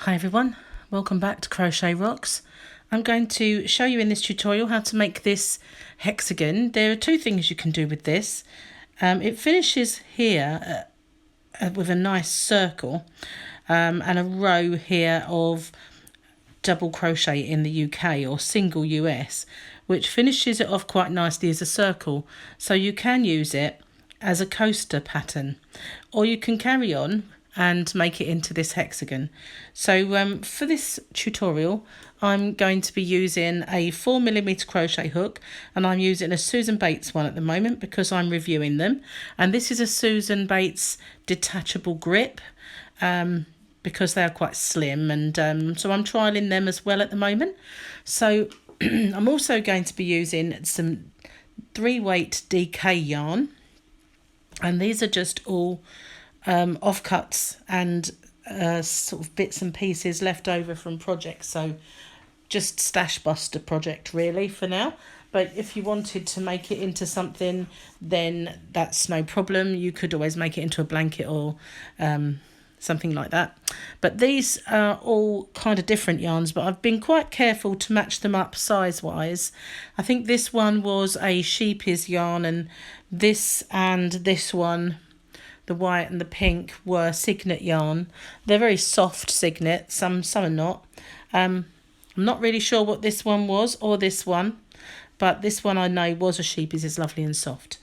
Hi everyone, welcome back to Crochet Rocks. I'm going to show you in this tutorial how to make this hexagon. There are two things you can do with this. It finishes here with a nice circle and a row here of double crochet in the UK or single US, which finishes it off quite nicely as a circle. So you can use it as a coaster pattern, or you can carry on and make it into this hexagon. So for this tutorial I'm going to be using a 4mm crochet hook, and I'm using a Susan Bates one at the moment because I'm reviewing them, and this is a Susan Bates detachable grip because they are quite slim, and so I'm trialing them as well at the moment. So I'm also going to be using some 3-weight DK yarn, and these are just all offcuts and sort of bits and pieces left over from projects, so just stash buster project really for now. But if you wanted to make it into something, then that's no problem. You could always make it into a blanket or something like that. But these are all kind of different yarns, but I've been quite careful to match them up size wise. I think this one was a sheep's yarn, and this one, the white and the pink, were signet yarn. They're very soft signet, some are not. I'm not really sure what this one was or this one, but this one I know was a sheep's, is lovely and soft.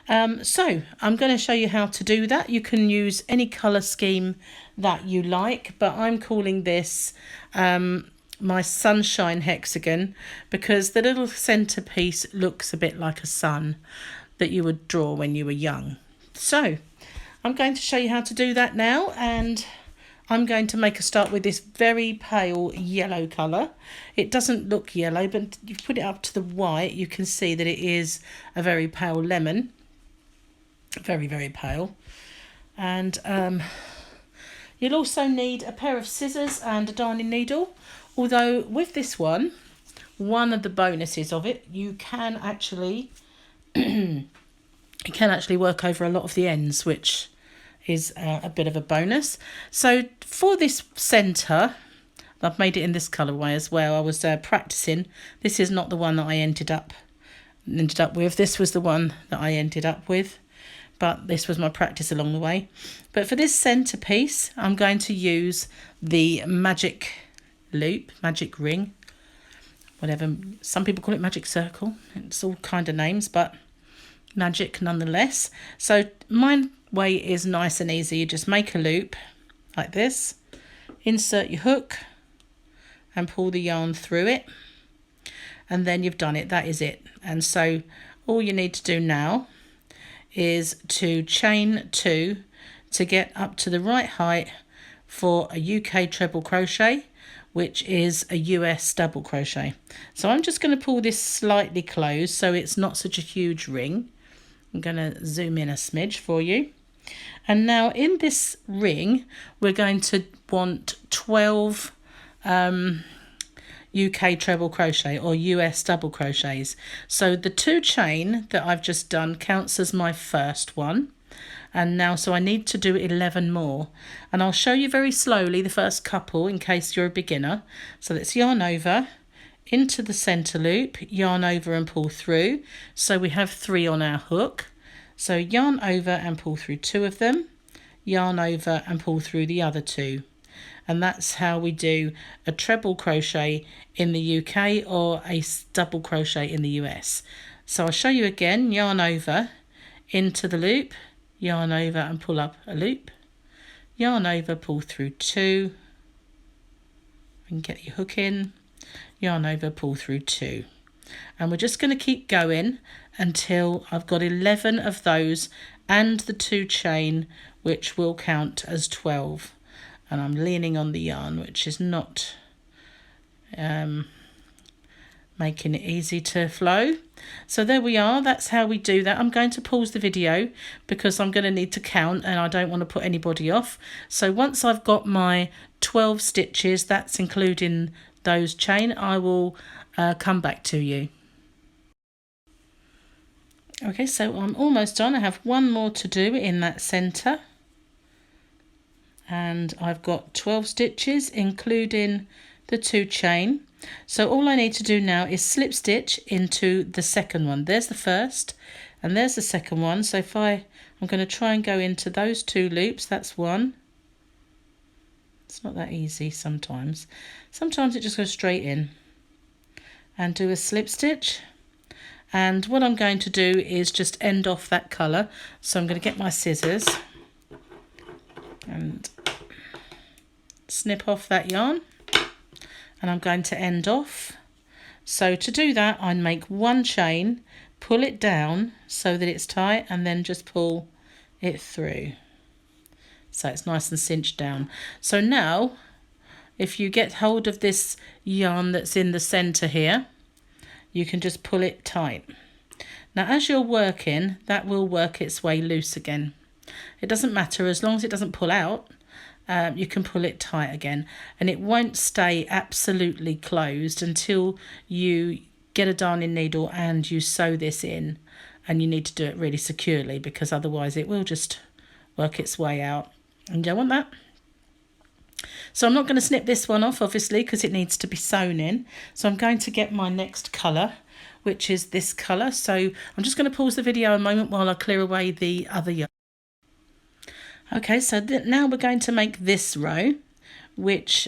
So I'm going to show you how to do that. You can use any colour scheme that you like, but I'm calling this my Sunshine Hexagon because the little centrepiece looks a bit like a sun that you would draw when you were young. So I'm going to show you how to do that now, and I'm going to make a start with this very pale yellow colour. It doesn't look yellow, but you put it up to the white, you can see that it is a very pale lemon. Very, very pale. And you'll also need a pair of scissors and a darning needle. Although with this one of the bonuses of it, you can actually work over a lot of the ends, which is a bit of a bonus. So for this centre, I've made it in this colourway as well. I was practicing. This is not the one that I ended up with. This was the one that I ended up with, but this was my practice along the way. But for this centrepiece, I'm going to use the magic loop, magic ring, whatever. Some people call it magic circle. It's all kind of names, but magic nonetheless. So my way is nice and easy. You just make a loop like this, insert your hook and pull the yarn through it, and then you've done it. That is it. And so all you need to do now is to chain 2 to get up to the right height for a UK treble crochet, which is a US double crochet. So I'm just going to pull this slightly closed so it's not such a huge ring. I'm going to zoom in a smidge for you. And now in this ring, we're going to want 12 UK treble crochet or US double crochets. So the 2 chain that I've just done counts as my first one. And now, so I need to do 11 more. And I'll show you very slowly the first couple in case you're a beginner. So let's yarn over into the center loop, yarn over and pull through. So we have 3 on our hook. So yarn over and pull through 2 of them, yarn over and pull through the other 2. And that's how we do a treble crochet in the UK or a double crochet in the US. So I'll show you again. Yarn over into the loop, yarn over and pull up a loop, yarn over, pull through 2, and get your hook in, yarn over, pull through 2. And we're just going to keep going until I've got 11 of those and the 2 chain, which will count as 12. And I'm leaning on the yarn, which is not making it easy to flow. So there we are. That's how we do that. I'm going to pause the video because I'm going to need to count and I don't want to put anybody off. So once I've got my 12 stitches, that's including those chain, I will come back to you. Okay, so I'm almost done. I have one more to do in that center. and I've got 12 stitches including the 2 chain. So all I need to do now is slip stitch into the second one. There's the first and there's the second one. So if I'm going to try and go into those 2 loops. That's one. It's not that easy sometimes. Sometimes it just goes straight in, and do a slip stitch. And what I'm going to do is just end off that colour. So I'm going to get my scissors and snip off that yarn, and I'm going to end off. So to do that, I make 1 chain, pull it down so that it's tight, and then just pull it through so it's nice and cinched down. So now if you get hold of this yarn that's in the centre here, you can just pull it tight. Now as you're working, that will work its way loose again. It doesn't matter, as long as it doesn't pull out, you can pull it tight again, and it won't stay absolutely closed until you get a darning needle and you sew this in. And you need to do it really securely, because otherwise it will just work its way out, and you don't want that. So I'm not going to snip this one off, obviously, because it needs to be sewn in. So I'm going to get my next colour, which is this colour. So I'm just going to pause the video a moment while I clear away the other yarn. Okay, so now we're going to make this row, which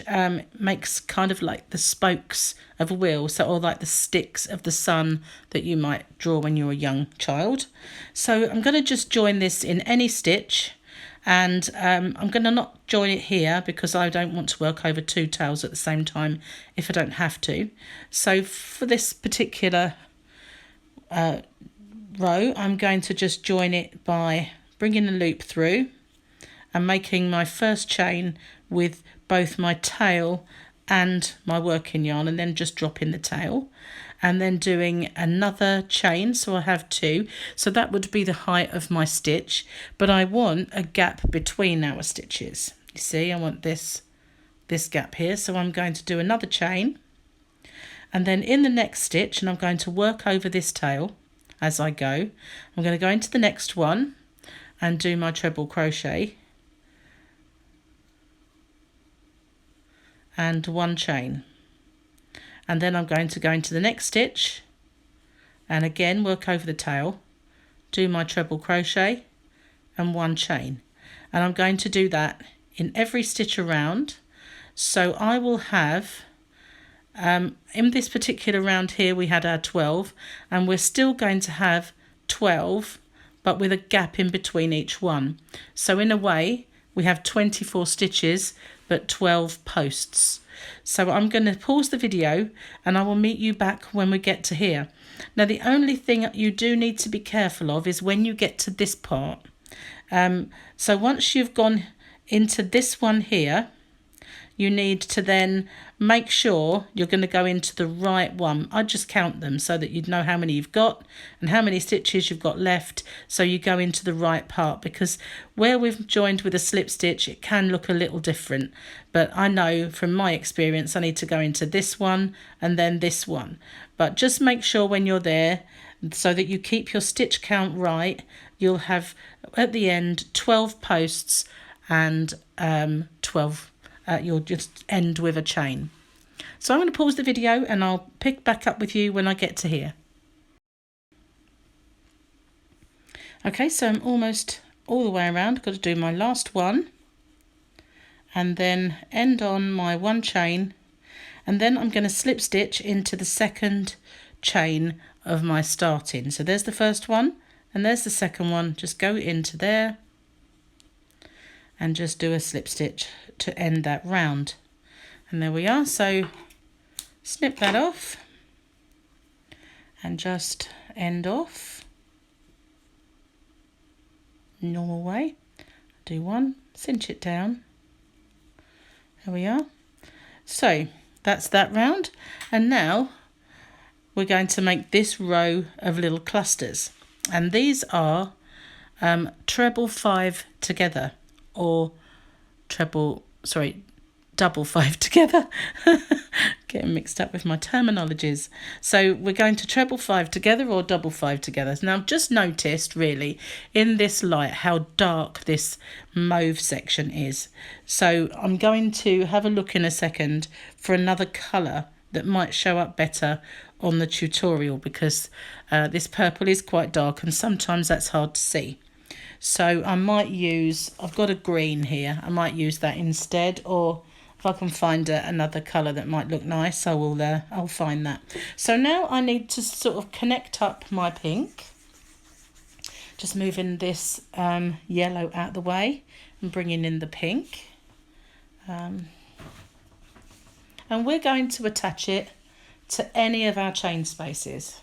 makes kind of like the spokes of a wheel, so, or like the sticks of the sun that you might draw when you're a young child. So I'm going to just join this in any stitch, and I'm going to not join it here because I don't want to work over 2 tails at the same time if I don't have to. So for this particular row, I'm going to just join it by bringing the loop through and making my first chain with both my tail and my working yarn, and then just dropping the tail, and then doing another chain. So I have 2, so that would be the height of my stitch, but I want a gap between our stitches. You see, I want this gap here, so I'm going to do another chain, and then in the next stitch, and I'm going to work over this tail as I go, I'm going to go into the next one and do my treble crochet and 1 chain, and then I'm going to go into the next stitch and again work over the tail, do my treble crochet and 1 chain, and I'm going to do that in every stitch around. So I will have in this particular round here we had our 12, and we're still going to have 12 but with a gap in between each one. So in a way we have 24 stitches but 12 posts. So I'm going to pause the video and I will meet you back when we get to here. Now the only thing you do need to be careful of is when you get to this part. So once you've gone into this one here, you need to then make sure you're going to go into the right one. I just count them so that you'd know how many you've got and how many stitches you've got left, so you go into the right part, because where we've joined with a slip stitch it can look a little different, but I know from my experience I need to go into this one and then this one. But just make sure when you're there, so that you keep your stitch count right, you'll have at the end 12 posts and 12 you'll just end with a chain. So I'm going to pause the video and I'll pick back up with you when I get to here. Okay, so I'm almost all the way around. Got to do my last one and then end on my 1 chain, and then I'm going to slip stitch into the second chain of my starting. So there's the first one and there's the second one. Just go into there and just do a slip stitch to end that round, and there we are. So snip that off and just end off normal way. Do 1, cinch it down, there we are. So that's that round, and now we're going to make this row of little clusters, and these are treble 5 together, or double 5 together. Getting mixed up with my terminologies. So we're going to treble 5 together or double 5 together. Now I've just noticed really in this light how dark this mauve section is. So I'm going to have a look in a second for another colour that might show up better on the tutorial, because this purple is quite dark and sometimes that's hard to see. So I might use, I've got a green here, I might use that instead, or if I can find another colour that might look nice, I'll find that. So now I need to sort of connect up my pink. Just moving this yellow out of the way and bringing in the pink. And we're going to attach it to any of our chain spaces.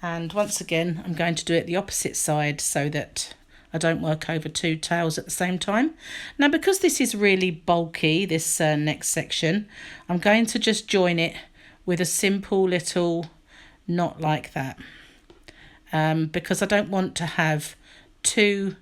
And once again, I'm going to do it the opposite side so that I don't work over two tails at the same time. Now, because this is really bulky, this next section, I'm going to just join it with a simple little knot like that. Because I don't want to have two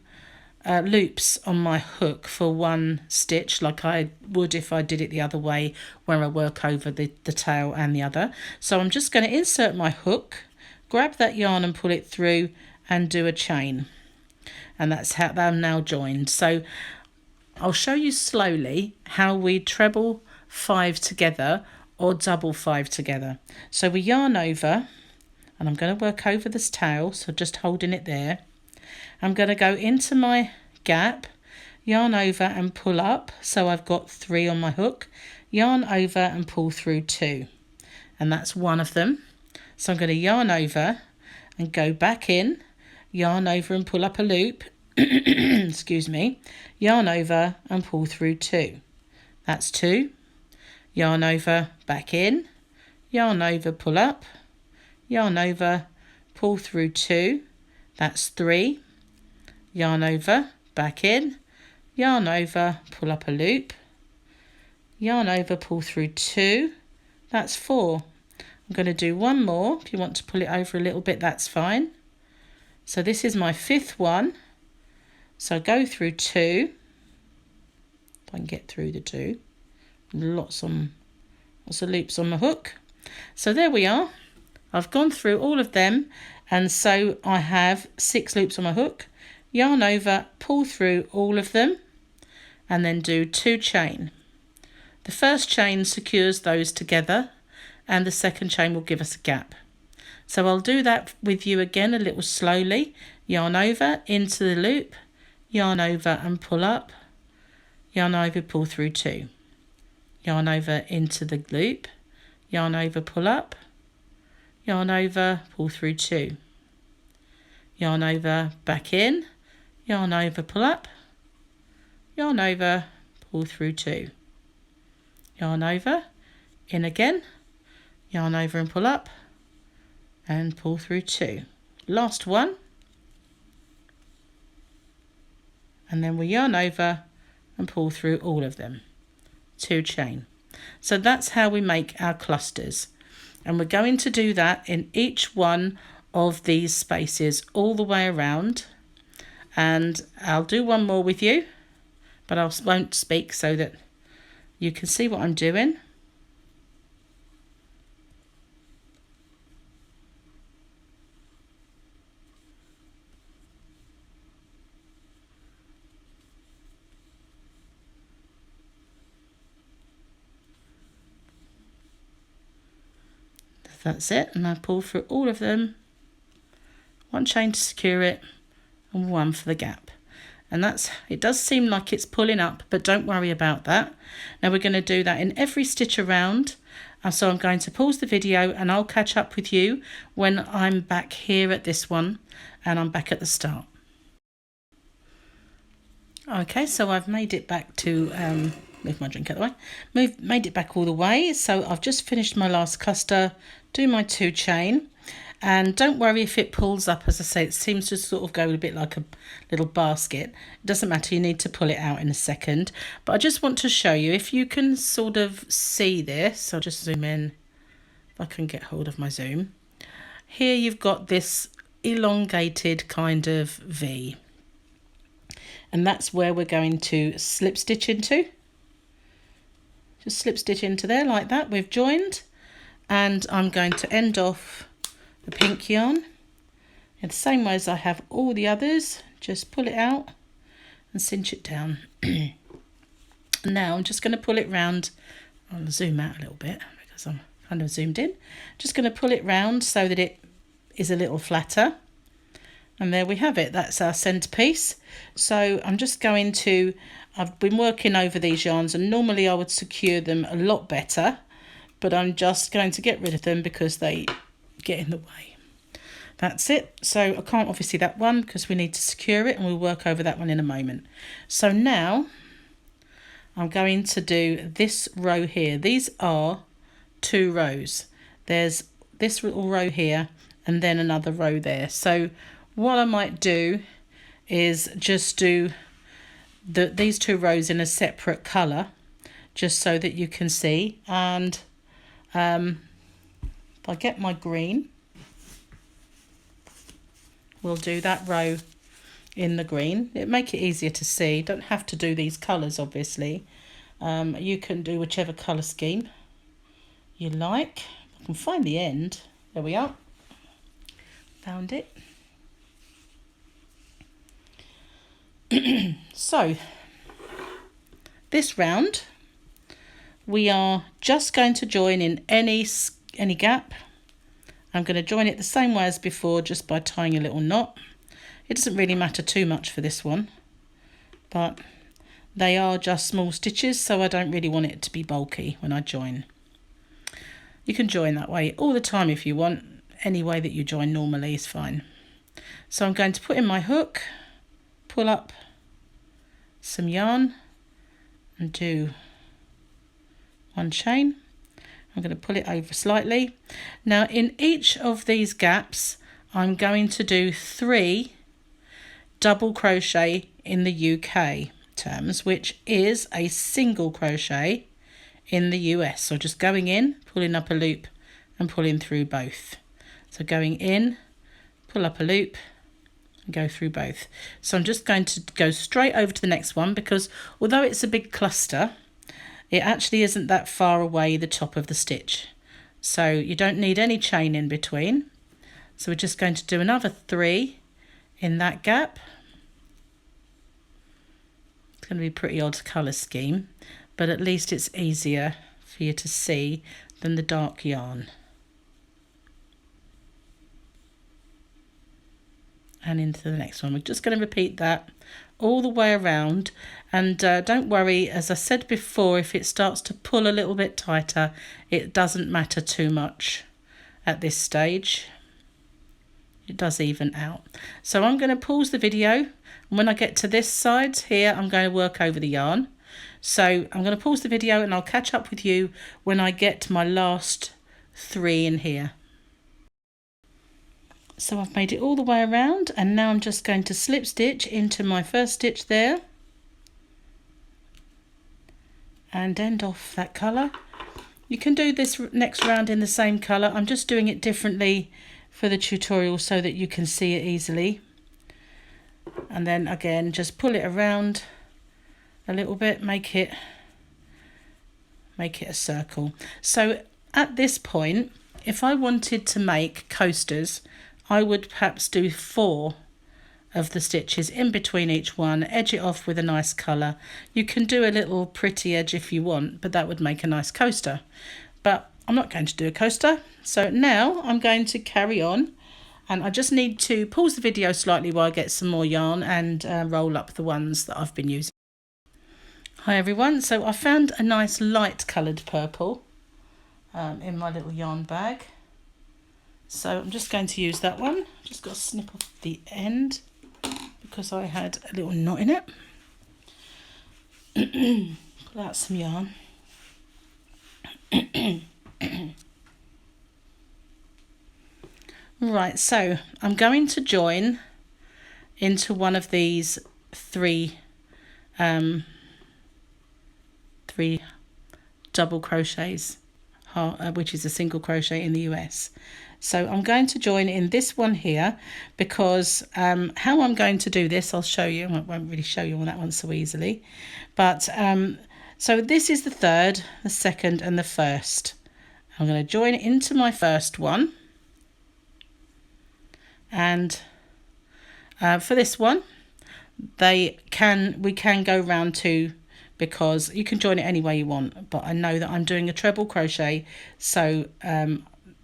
loops on my hook for one stitch like I would if I did it the other way, where I work over the tail and the other. So I'm just going to insert my hook, grab that yarn and pull it through and do a chain. And that's how they're now joined. So I'll show you slowly how we treble 5 together or double 5 together. So we yarn over, and I'm going to work over this tail, so just holding it there. I'm going to go into my gap, yarn over and pull up, so I've got 3 on my hook, yarn over and pull through 2, and that's one of them. So I'm going to yarn over and go back in, yarn over and pull up a loop, excuse me, yarn over and pull through 2. That's 2, yarn over, back in, yarn over, pull up, yarn over, pull through 2, that's 3, yarn over, back in, yarn over, pull up a loop, yarn over, pull through 2, that's 4. I'm going to do one more. If you want to pull it over a little bit, that's fine. So this is my 5th one. So go through 2. If I can get through the 2. Lots of loops on my hook. So there we are. I've gone through all of them, and so I have 6 loops on my hook. Yarn over, pull through all of them, and then do 2 chain. The first chain secures those together, and the second chain will give us a gap. So I'll do that with you again a little slowly. Yarn over into the loop, yarn over and pull up, yarn over, pull through 2, yarn over into the loop, yarn over, pull up, yarn over, pull through 2, yarn over, back in, yarn over, pull up, yarn over, pull through 2, yarn over, in again, yarn over and pull up and pull through 2. Last one, and then we yarn over and pull through all of them. 2 chain. So that's how we make our clusters, and we're going to do that in each one of these spaces all the way around. And I'll do one more with you, but I won't speak so that you can see what I'm doing. That's it, and I pull through all of them, 1 chain to secure it and 1 for the gap. And that's, it does seem like it's pulling up, but don't worry about that. Now we're going to do that in every stitch around, and so I'm going to pause the video and I'll catch up with you when I'm back here at this one and I'm back at the start. Okay, so I've made it back to move my drink out of the way. Made it back all the way. So I've just finished my last cluster, do my 2 chain, and don't worry if it pulls up. As I say, it seems to sort of go a bit like a little basket. It doesn't matter, you need to pull it out in a second. But I just want to show you, if you can sort of see this, I'll just zoom in if I can get hold of my zoom. Here you've got this elongated kind of V, and that's where we're going to slip stitch into. just slip stitch into there like that. We've joined, and I'm going to end off the pink yarn in the same way as I have all the others. Just pull it out and cinch it down. Now I'm just going to pull it round. I'll zoom out a little bit because I'm kind of zoomed in. Just going to pull it round so that it is a little flatter. And there we have it. That's our centerpiece. So I'm just going to, I've been working over these yarns, and normally I would secure them a lot better, but I'm just going to get rid of them because they get in the way. That's it. So I can't obviously that one because we need to secure it, and we'll work over that one in a moment. So now I'm going to do this row here. These are 2 rows. There's this little row here and then another row there. So what I might do is just do these 2 rows in a separate colour, just so that you can see. And if I get my green, we'll do that row in the green. It'll make it easier to see. You don't have to do these colours, obviously. You can do whichever colour scheme you like. I can find the end. There we are. Found it. So this round we are just going to join in any gap. I'm going to join it the same way as before, just by tying a little knot. It doesn't really matter too much for this one, but they are just small stitches, so I don't really want it to be bulky when I join. You can join that way all the time if you want. Any way that you join normally is fine. So I'm going to put in my hook, pull up some yarn and do 1 chain. I'm going to pull it over slightly. Now in each of these gaps I'm going to do 3 double crochet in the UK terms, which is a single crochet in the US. So just going in, pulling up a loop and pulling through both. So going in, pull up a loop and go through both. So I'm just going to go straight over to the next one, because although it's a big cluster, it actually isn't that far away the top of the stitch. So you don't need any chain in between. So we're just going to do another 3 in that gap. It's going to be a pretty odd colour scheme, but at least it's easier for you to see than the dark yarn. And into the next one. We're just going to repeat that all the way around, and don't worry, as I said before, if it starts to pull a little bit tighter, it doesn't matter too much at this stage. It does even out. So I'm going to pause the video, and when I get to this side here, I'm going to work over the yarn. So I'm going to pause the video and I'll catch up with you when I get to my last 3 in here. So I've made it all the way around, and now I'm just going to slip stitch into my first stitch there and end off that colour. You can do this next round in the same colour. I'm just doing it differently for the tutorial so that you can see it easily. And then again, just pull it around a little bit, make it a circle. So at this point, if I wanted to make coasters, I would perhaps do 4 of the stitches in between each one, edge it off with a nice colour. You can do a little pretty edge if you want, but that would make a nice coaster. But I'm not going to do a coaster. So now I'm going to carry on, and I just need to pause the video slightly while I get some more yarn and roll up the ones that I've been using. Hi everyone, so I found a nice light coloured purple in my little yarn bag. So I'm just going to use that one. Just got to snip off the end because I had a little knot in it. Pull out some yarn. Right, so I'm going to join into one of these 3 double crochets, which is a single crochet in the US. So I'm going to join in this one here, because how I'm going to do this, I'll show you. I won't really show you on that one so easily, but So this is the third, the second and the first. I'm going to join it into my first one, and for this one we can go round 2, because you can join it any way you want, but I know that I'm doing a treble crochet, so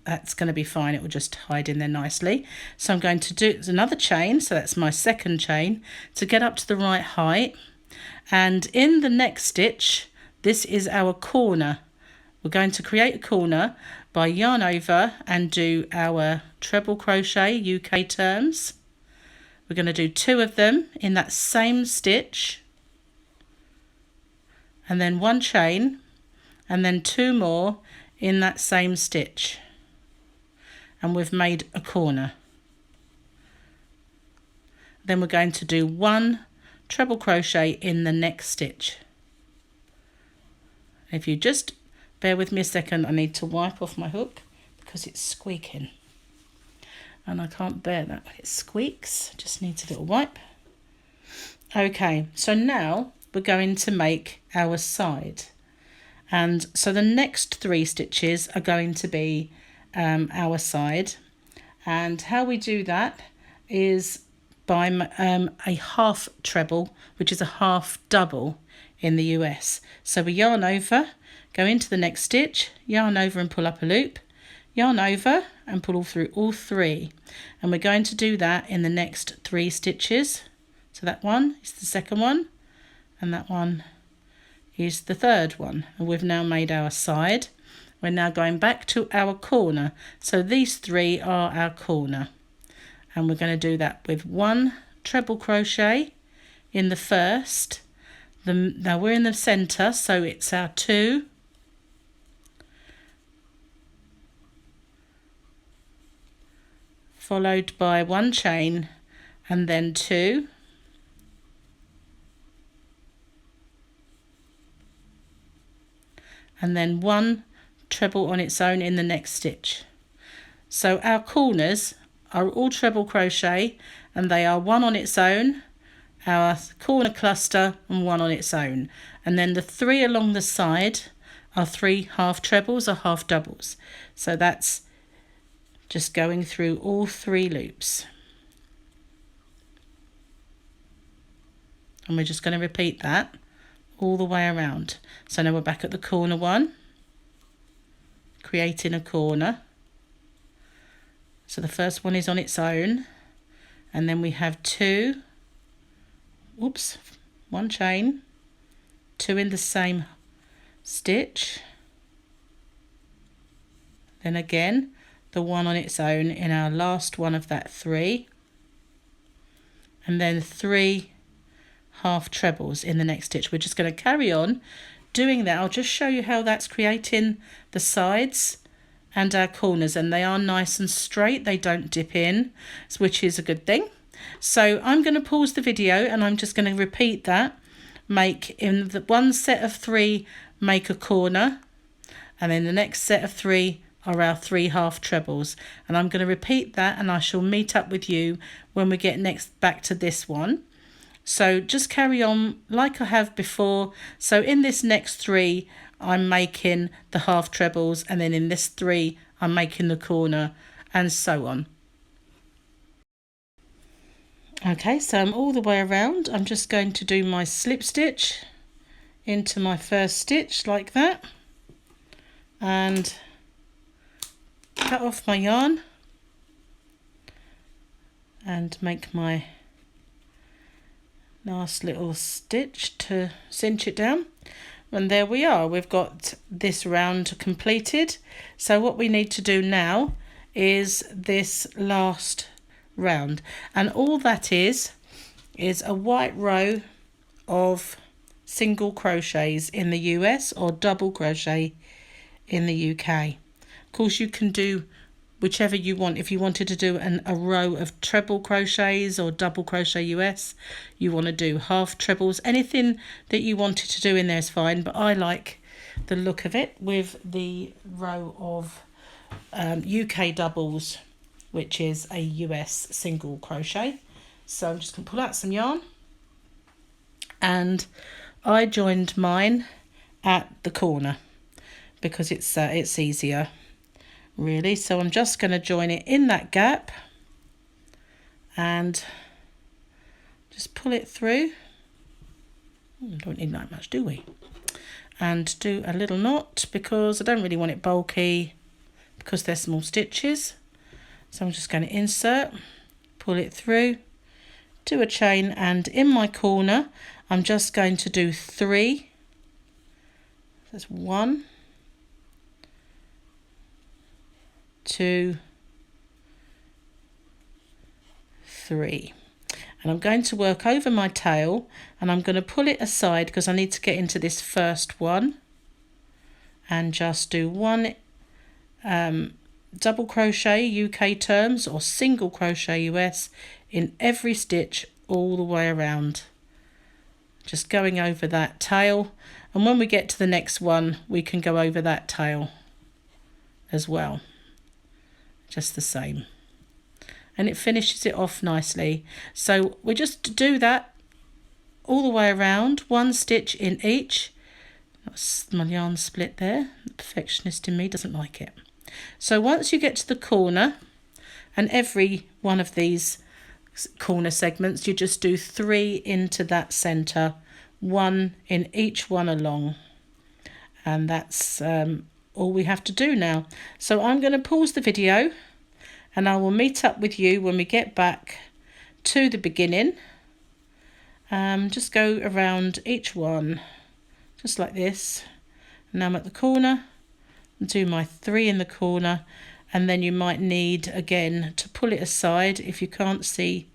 that's going to be fine. It will just hide in there nicely. So I'm going to do another chain, so that's my second chain, to get up to the right height. And in the next stitch, this is our corner. We're going to create a corner by yarn over and do our treble crochet UK terms. We're going to do 2 of them in that same stitch, and then 1 chain, and then 2 more in that same stitch, and we've made a corner. Then we're going to do 1 treble crochet in the next stitch. If you just bear with me a second, I need to wipe off my hook because it's squeaking, and I can't bear that when it squeaks. Just needs a little wipe. Okay, so now we're going to make our side, and so the next 3 stitches are going to be our side. And how we do that is by a half treble, which is a half double in the US. So we yarn over, go into the next stitch, yarn over and pull up a loop, yarn over and pull through all 3, and we're going to do that in the next 3 stitches. So that one is the second one, and that one is the third one, and we've now made our side. We're now going back to our corner, so these 3 are our corner, and we're going to do that with 1 treble crochet in the first. Now we're in the center, so it's our 2, followed by 1 chain, and then 2, and then 1 treble on its own in the next stitch. So our corners are all treble crochet, and they are 1 on its own, our corner cluster, and 1 on its own, and then the 3 along the side are 3 half trebles or half doubles. So that's just going through all 3 loops, and we're just going to repeat that all the way around. So now we're back at the corner one, creating a corner. So the first one is on its own, and then we have 2, 1 chain, 2 in the same stitch, then again the 1 on its own in our last one of that 3, and then 3 half trebles in the next stitch. We're just going to carry on doing that. I'll just show you how that's creating the sides and our corners, and they are nice and straight, they don't dip in, which is a good thing. So I'm going to pause the video, and I'm just going to repeat that. Make in the 1 set of 3, make a corner, and then the next set of 3 are our 3 half trebles, and I'm going to repeat that, and I shall meet up with you when we get next back to this one. So just carry on like I have before. So in this next 3 I'm making the half trebles, and then in this 3 I'm making the corner, and so on. Okay, so I'm all the way around. I'm just going to do my slip stitch into my first stitch like that, and cut off my yarn and make my last little stitch to cinch it down. And there we are, we've got this round completed. So what we need to do now is this last round, and all that is a white row of single crochets in the US or double crochet in the UK. Of course you can do whichever you want. If you wanted to do a row of treble crochets or double crochet US, you want to do half trebles, anything that you wanted to do in there is fine, but I like the look of it with the row of UK doubles, which is a US single crochet. So I'm just going to pull out some yarn, and I joined mine at the corner because it's easier really. So I'm just going to join it in that gap and just pull it through. Don't need that much, do we? And do a little knot because I don't really want it bulky because they're small stitches. So I'm just going to insert, pull it through, do a chain, and in my corner I'm just going to do 3. That's 1, 2, 3. And I'm going to work over my tail and I'm going to pull it aside because I need to get into this first one and just do 1 double crochet UK terms or single crochet US in every stitch all the way around, just going over that tail, and when we get to the next one we can go over that tail as well, just the same, and it finishes it off nicely. So we just do that all the way around, 1 stitch in each. That's my yarn split there. The perfectionist in me doesn't like it. So once you get to the corner, and every one of these corner segments, you just do 3 into that center, 1 in each one along, and that's all we have to do now. So I'm going to pause the video and I will meet up with you when we get back to the beginning. Just go around each one just like this. Now I'm at the corner, do my 3 in the corner, and then you might need again to pull it aside if you can't see.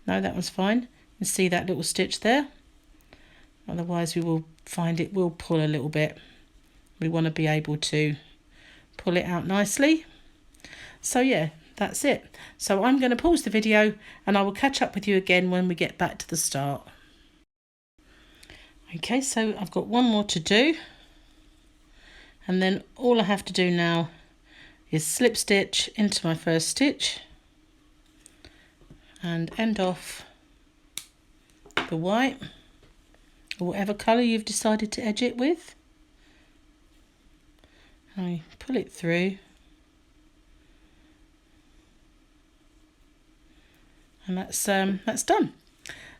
No, that one's fine. You see that little stitch there? Otherwise we will find it will pull a little bit. We want to be able to pull it out nicely. So yeah, that's it. So I'm going to pause the video and I will catch up with you again when we get back to the start. Okay, so I've got one more to do. And then all I have to do now is slip stitch into my first stitch and end off the white or whatever colour you've decided to edge it with. I pull it through and that's done.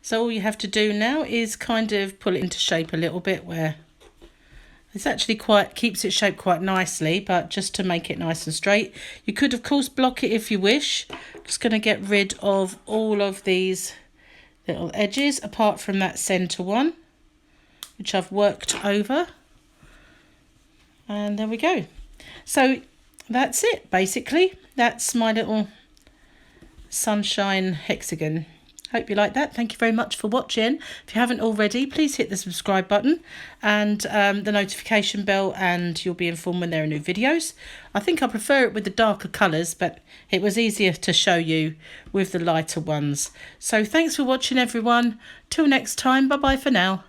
So all you have to do now is kind of pull it into shape a little bit where it's actually keeps its shape quite nicely, but just to make it nice and straight. You could of course block it if you wish. Just going to get rid of all of these little edges apart from that centre one, which I've worked over. And there we go. So that's it basically. That's my little Sunshine Hexagon. Hope you like that. Thank you very much for watching. If you haven't already, please hit the subscribe button and the notification bell, and you'll be informed when there are new videos. I think I prefer it with the darker colours, but it was easier to show you with the lighter ones. So thanks for watching everyone. Till next time, bye bye for now.